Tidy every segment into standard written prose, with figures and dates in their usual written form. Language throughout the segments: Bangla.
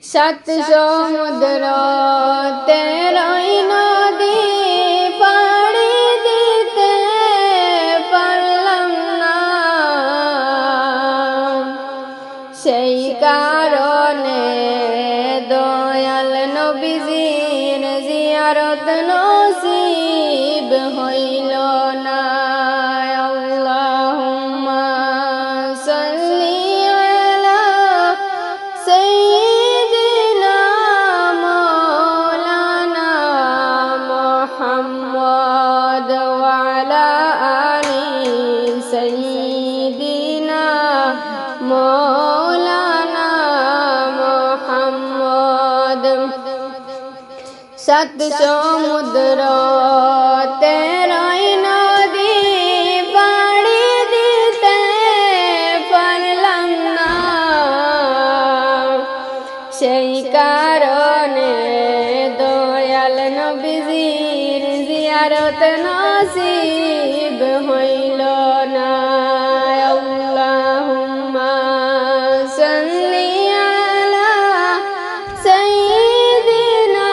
সাত সমুদ্র তেরোই নদী পাড়ি দিতে পারলাম না, সেই কারণে দয়াল নবীজির জিয়ারত নসিব হইল না। আল্লাহুম্মা সাল্লি আলা সাইয়্যিদিনা মাওলানা মুহাম্মদ ওয়া আলা আলি সাইয়্যিদিনা মাওলানা মুহাম্মদ। সাত সমুদ্র তেরোই নদী পাড়ি দিতে পারলাম না, সেই কারণে দয়াল নবীজির জিয়ারত নসিব হইল না। আল্লাহুম্মা সাল্লি আলা সাইয়্যিদিনা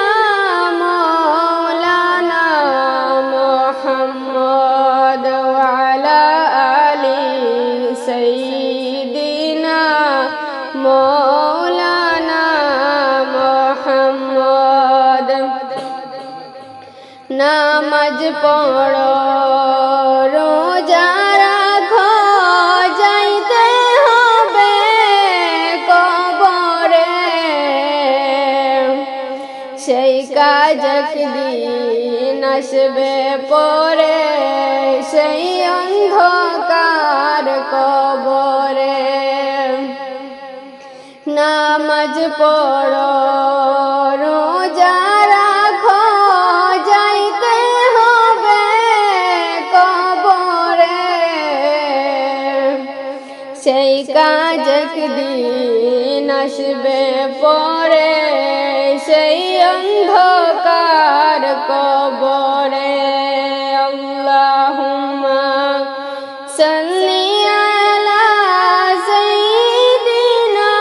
মাওলানা মুহাম্মদ ওয়া আলা আলি সাইয়্যিদিনা মাওলানা মুহাম্মদ। নামাজ পড়ো, রোজা রাখো, যাইতে হবে কবরে, সেই কাজ একদিন আসবে পরে, সেই অন্ধকার কবরে। নামাজ পড়ো, রোজা রাখো, যাইতে হবে কবরে, সেই কাজ একদিন আসবে পরে, সেই অন্ধকার কবরে। আল্লাহুম্মা সাল্লি আলা সাইয়্যিদিনা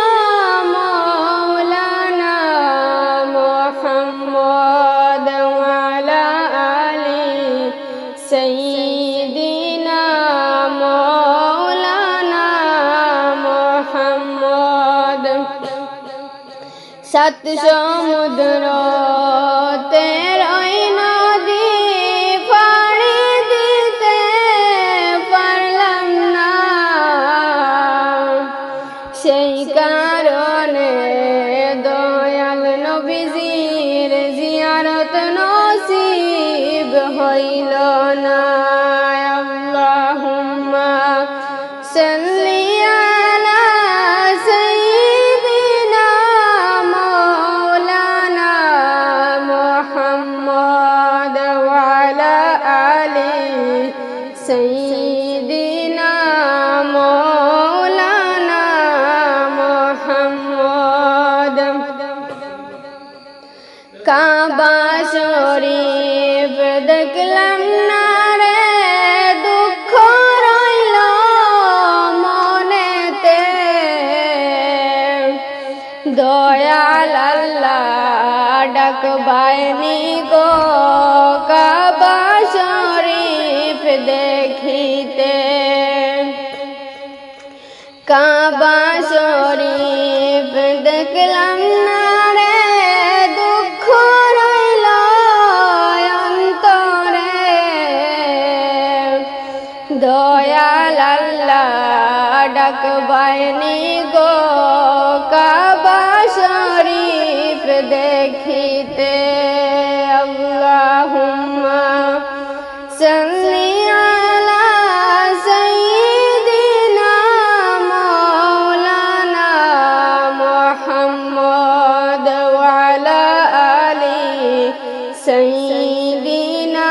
মাওলানা মুহাম্মদ ওয়া আলা আলি সাইয়্যিদিনা মাওলানা মুহাম্মদ। সাত সমুদ্র তেরোই নদী পাড়ি দিতে পারলাম না, সেই কারণে দয়াল নবীজির জিয়ারত নসিব হইল না। আল্লাহুম্মা সাল্লি আলা সাইয়্যিদিনা মাওলানা মুহাম্মদ ওয়া আলা আলি সাইয়্যিদিনা মাওলানা মুহাম্মদ। কাবা শরীফ দেখলাম না রে, দুঃখ রইল মনেতে, দয়াল আল্লাহ ডাকবায়নি গো কাবা শরীফ দেখিতে। কাবা শরীফ দেখলাম না রে, দুঃখ রইল অন্তরে, দয়াল আল্লাহ ডাকবায়নি গো কাবা শরীফ দেখিতে। আল্লাহুম্মা সাল্লি আলা সাইয়্যিদিনা মাওলানা মুহাম্মদ ওয়া আলা আলি সাইয়্যিদিনা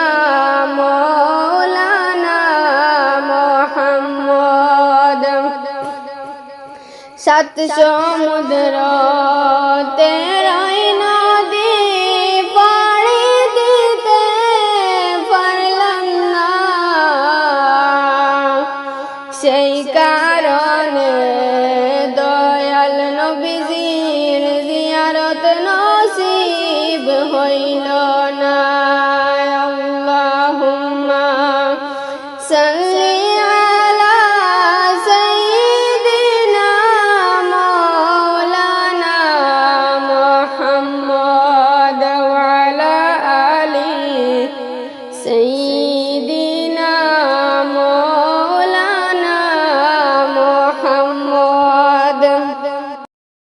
মাওলানা মুহাম্মদ। সাত সমুদ্র